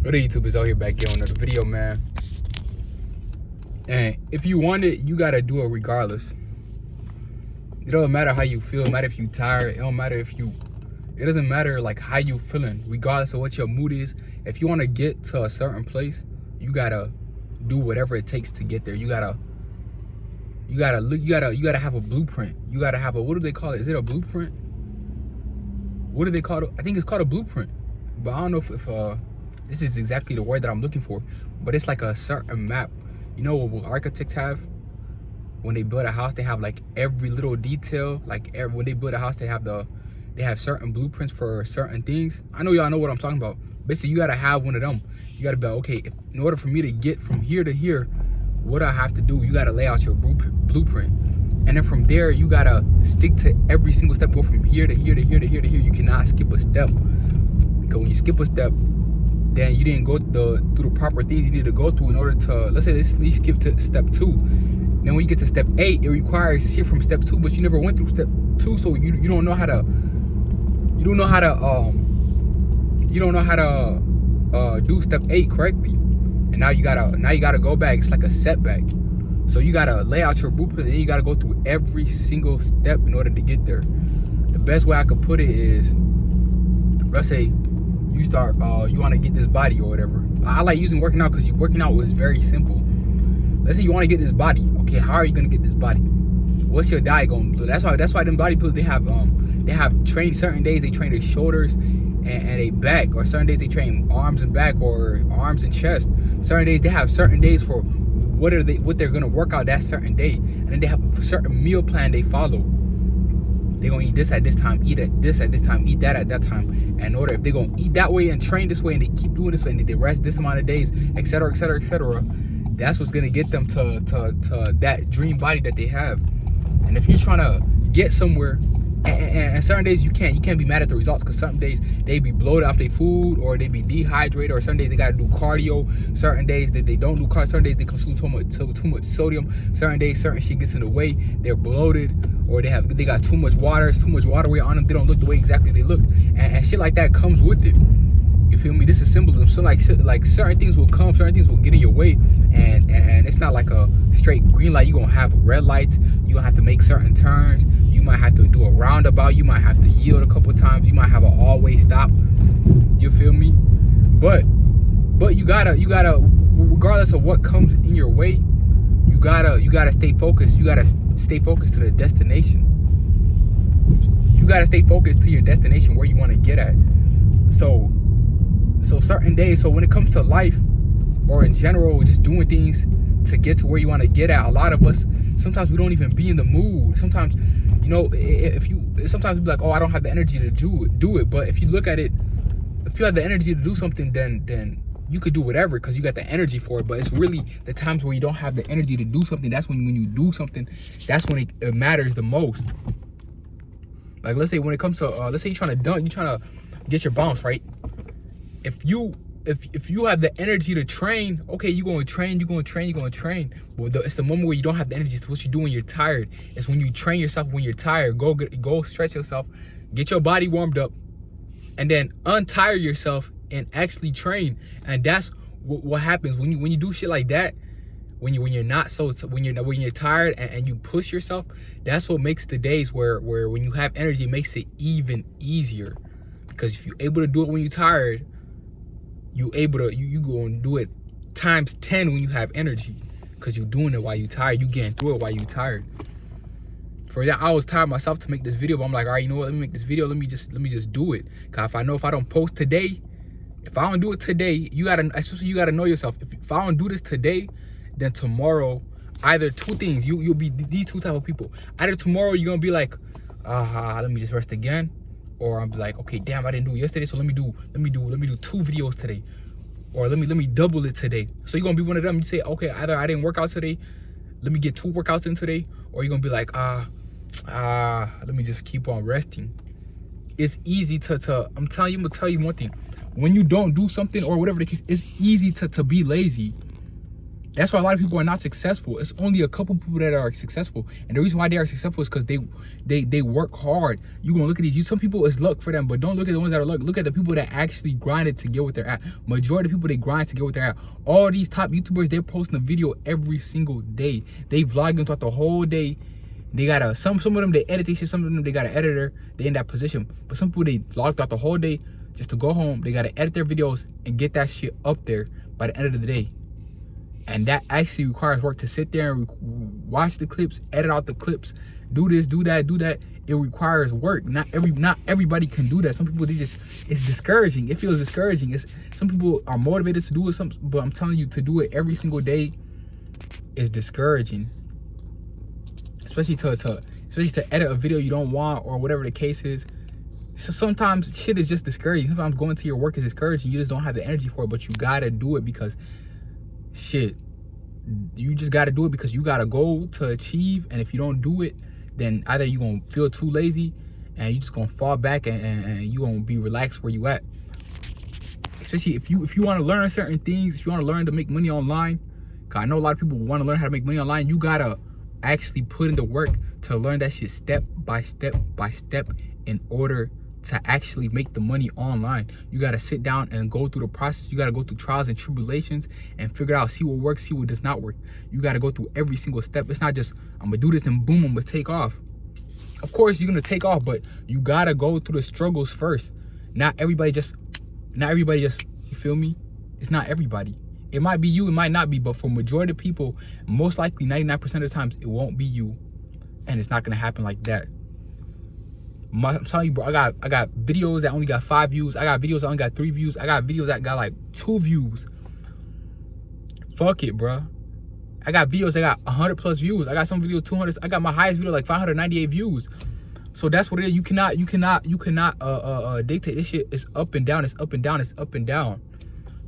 What YouTubers out here back here on another video, man. And if you want it, you gotta do it regardless. It doesn't matter how you feel. It doesn't matter if you tired. It don't matter if you. It doesn't matter like how you feeling, regardless of what your mood is. If you want to get to a certain place, you gotta do whatever it takes to get there. You gotta have a blueprint. You gotta have a, what do they call it? Is it a blueprint? What do they call it? I think it's called a blueprint. But I don't know if this is exactly the word that I'm looking for. But it's like a certain map. You know what architects have? When they build a house, they have like every little detail. Like when they build a house, they have certain blueprints for certain things. I know y'all know what I'm talking about. Basically, you gotta have one of them. You gotta be like, okay, in order for me to get from here to here, what do I have to do? You gotta lay out your blueprint. And then from there, you gotta stick to every single step. Go from here to here to here to here to here. You cannot skip a step. Because when you skip a step, then you didn't go through the proper things you need to go through in order to, let's say, you skip to step 2. Then when you get to step 8, it requires shit from step 2, but you never went through step 2, so you don't know how to do step 8 correctly. And now you gotta go back. It's like a setback. So you gotta lay out your blueprint, and then you gotta go through every single step in order to get there. The best way I could put it is, let's say you start, you want to get this body or whatever. I like using working out because working out was very simple. Let's say you want to get this body. Okay, how are you gonna get this body? What's your diet gonna do? That's why them bodybuilders, they have trained certain days. They train their shoulders and a back, or certain days they train arms and back, or arms and chest. Certain days they have certain days for what they're gonna work out that certain day, and then they have a certain meal plan they follow. They're gonna eat this at this time, eat this at this time, eat that at that time. And in order, if they're gonna eat that way and train this way, and they keep doing this way, and they rest this amount of days, etc., etc., etc., that's what's gonna get them to that dream body that they have. And if you're trying to get somewhere, and certain days you can't be mad at the results, because some days they be bloated off their food, or they be dehydrated, or some days they gotta do cardio. Certain days they don't do cardio. Certain days they consume too much sodium. Certain days certain shit gets in the way. They're bloated, or they got too much water. It's too much water weight on them. They don't look the way exactly they look, and shit like that comes with it. You feel me? This is symbolism. So like certain things will come, certain things will get in your way, and it's not like a straight green light. You're gonna have red lights. You're gonna have to make certain turns. You might have to do a roundabout. You might have to yield a couple times. You might have an all-way stop. You feel me? But you gotta, regardless of what comes in your way, you gotta stay focused. You gotta stay focused to the destination. You gotta stay focused to your destination, where you want to get at. So certain days, so when it comes to life, or in general, just doing things to get to where you want to get at, a lot of us, sometimes we don't even be in the mood. Sometimes, you know, sometimes we be like, oh, I don't have the energy to do it. But if you look at it, if you have the energy to do something, then you could do whatever, because you got the energy for it. But it's really the times where you don't have the energy to do something, that's when you do something, that's when it matters the most. Like, let's say when it comes to, let's say you're trying to get your bounce, right? If you have the energy to train, okay, you're going to train. Well, it's the moment where you don't have the energy. It's what you do when you're tired. It's when you train yourself when you're tired. Go stretch yourself, get your body warmed up, and then untire yourself and actually train. And that's what happens when you do shit like that. When you're tired and you push yourself, that's what makes the days where when you have energy, it makes it even easier. Because if you're able to do it when you're tired, you go and do it times 10 when you have energy, because you're doing it while you're tired. You getting through it while you're tired. For that, I was tired myself to make this video, but I'm like, all right, you know what? Let me make this video. Let me just do it. Cause if I don't post today, if I don't do it today, you gotta know yourself. If I don't do this today, then tomorrow, either two things. You'll be these two type of people. Either tomorrow you're gonna be like, let me just rest again. Or I'm like, okay, damn, I didn't do it yesterday, so let me do 2 videos today, or let me double it today. So you're gonna be one of them. You say, okay, either I didn't work out today, let me get 2 workouts in today, or you're gonna be like, let me just keep on resting. It's easy to I'm gonna tell you one thing. When you don't do something or whatever the case, it's easy to be lazy. That's why a lot of people are not successful. It's only a couple people that are successful, and the reason why they are successful is because they work hard. You gonna look at these. Some people it's luck for them, but don't look at the ones that are luck. Look at the people that actually grinded to get what they're at. Majority of people they grind to get what they're at. All these top YouTubers, they're posting a video every single day. They vlogging throughout the whole day. They got some of them they edit this shit. Some of them they got an editor. They in that position. But some people they vlog throughout the whole day just to go home. They gotta edit their videos and get that shit up there by the end of the day. And that actually requires work to sit there and watch the clips, edit out the clips, do this, do that, do that. It requires work. Not everybody can do that. Some people it's discouraging. It feels discouraging. Some people are motivated to do it, but I'm telling you, to do it every single day is discouraging. Especially to edit a video you don't want or whatever the case is. So sometimes shit is just discouraging. Sometimes going to your work is discouraging. You just don't have the energy for it, but you gotta do it because shit, you just got to do it because you got a goal to achieve. And if you don't do it, then either you're going to feel too lazy and you just going to fall back and you going to be relaxed where you at. Especially if you want to learn certain things, if you want to learn to make money online, because I know a lot of people want to learn how to make money online, you got to actually put in the work to learn that shit step by step by step in order to actually make the money online. You got to sit down and go through the process. You got to go through trials and tribulations and figure out, see what works, see what does not work. You got to go through every single step. It's not just, I'm gonna do this and boom, I'm gonna take off. Of course you're gonna take off, but you got to go through the struggles first. Not everybody just, you feel me? It's not everybody. It might be you, it might not be, but for majority of people, most likely 99% of the times, it won't be you. And it's not gonna happen like that. I'm telling you, bro, I got videos that only got 5 views. I got videos that only got 3 views. I got videos that got like 2 views. Fuck it, bro. I got videos that got 100 plus views. I got some videos 200. I got my highest video like 598 views. So that's what it is. You cannot dictate this shit. It's up and down. It's up and down. It's up and down.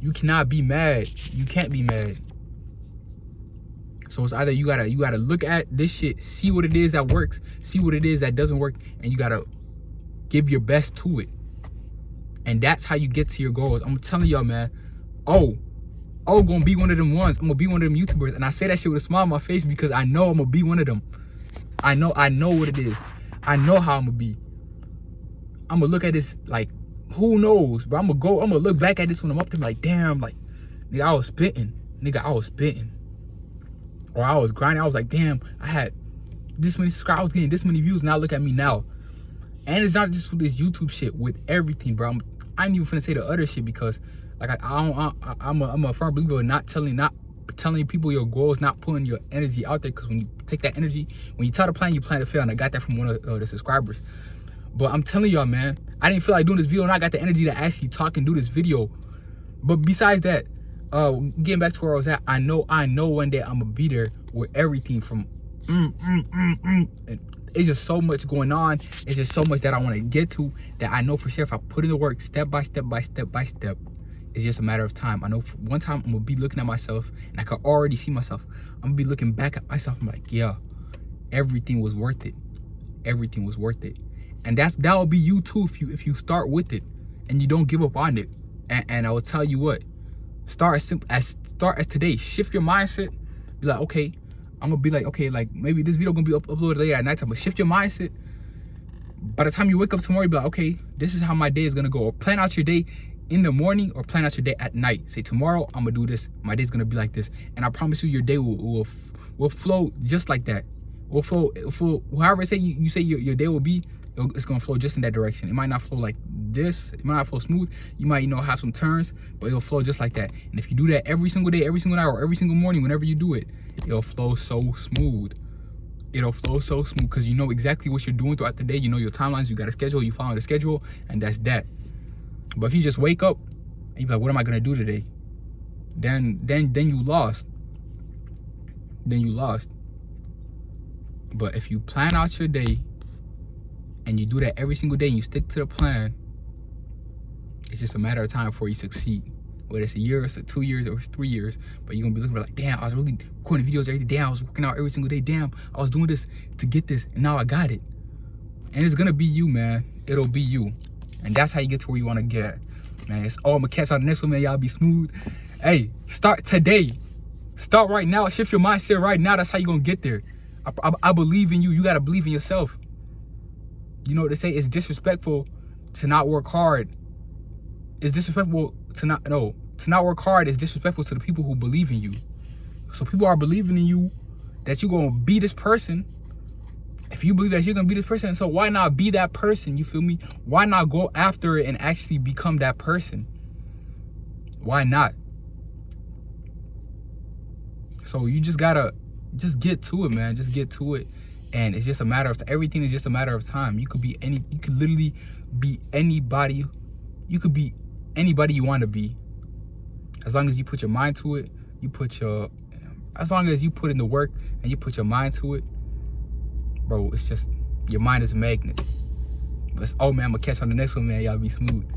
You cannot be mad. You can't be mad. So it's either you gotta look at this shit, see what it is that works, see what it is that doesn't work, and you gotta give your best to it. And that's how you get to your goals. I'm telling y'all, man. Gonna be one of them ones. I'm gonna be one of them YouTubers, and I say that shit with a smile on my face because I know I'm gonna be one of them. I know what it is. I know how I'm gonna be. I'm gonna look at this like, who knows? But I'm gonna look back at this when I'm up there like, damn, like, nigga, I was spitting. Or I was grinding. I was like, damn, I had this many subscribers, I was getting this many views. Now look at me now. And it's not just with this YouTube shit, with everything, bro. I ain't even finna say the other shit because, like, I'm a firm believer in not telling people your goals, not putting your energy out there. Because when you take that energy, when you try to plan, you plan to fail. And I got that from one of the subscribers. But I'm telling y'all, man, I didn't feel like doing this video, and I got the energy to actually talk and do this video. But besides that, getting back to where I was at, I know one day I'm gonna be there with everything from it's just so much going on. It's just so much that I want to get to that I know for sure if I put in the work step by step by step by step, it's just a matter of time. I know for one time I'm gonna be looking at myself and I can already see myself. I'm gonna be looking back at myself. I'm like, yeah, everything was worth it. Everything was worth it. And that will be you too if you start with it and you don't give up on it. And I will tell you what, start as today. Shift your mindset. Be like, okay, I'm gonna be like, okay, like maybe this video gonna be uploaded later at nighttime, but shift your mindset. By the time you wake up tomorrow, you be like, okay, this is how my day is gonna go. Or plan out your day in the morning or plan out your day at night. Say tomorrow I'm gonna do this. My day's gonna be like this, and I promise you, your day will flow just like that. Will flow however you say your day will be. It's gonna flow just in that direction. It might not flow like this. It might not flow smooth. You might, have some turns, but it'll flow just like that. And if you do that every single day, every single hour, every single morning, whenever you do it, it'll flow so smooth. It'll flow so smooth because you know exactly what you're doing throughout the day. You know your timelines. You got a schedule. You follow the schedule, and that's that. But if you just wake up and you're like, what am I gonna do today? Then you lost. Then you lost. But if you plan out your day and you do that every single day and you stick to the plan, it's just a matter of time before you succeed. Whether it's a year, or it's 2 years, or it's 3 years, but you're gonna be looking like, damn, I was really recording videos every day. Damn, I was working out every single day. Damn, I was doing this to get this, and now I got it. And it's gonna be you, man. It'll be you. And that's how you get to where you wanna get at. Man, I'm gonna catch y'all the next one, man. Y'all be smooth. Hey, start today. Start right now. Shift your mindset right now. That's how you're going to get there. I believe in you. You got to believe in yourself. You know what they say? It's disrespectful to not work hard. It's disrespectful to not work hard is disrespectful to the people who believe in you. So people are believing in you that you're going to be this person. If you believe that you're going to be this person, so why not be that person? You feel me? Why not go after it and actually become that person? Why not? So you just gotta just get to it, man. Just get to it. And it's just a matter of, everything is just a matter of time. You could literally be anybody. You could be anybody you want to be. As long as you put your mind to it, as long as you put in the work and you put your mind to it, bro, it's just, your mind is a magnet. But oh man, I'm gonna catch on the next one, man. Y'all be smooth.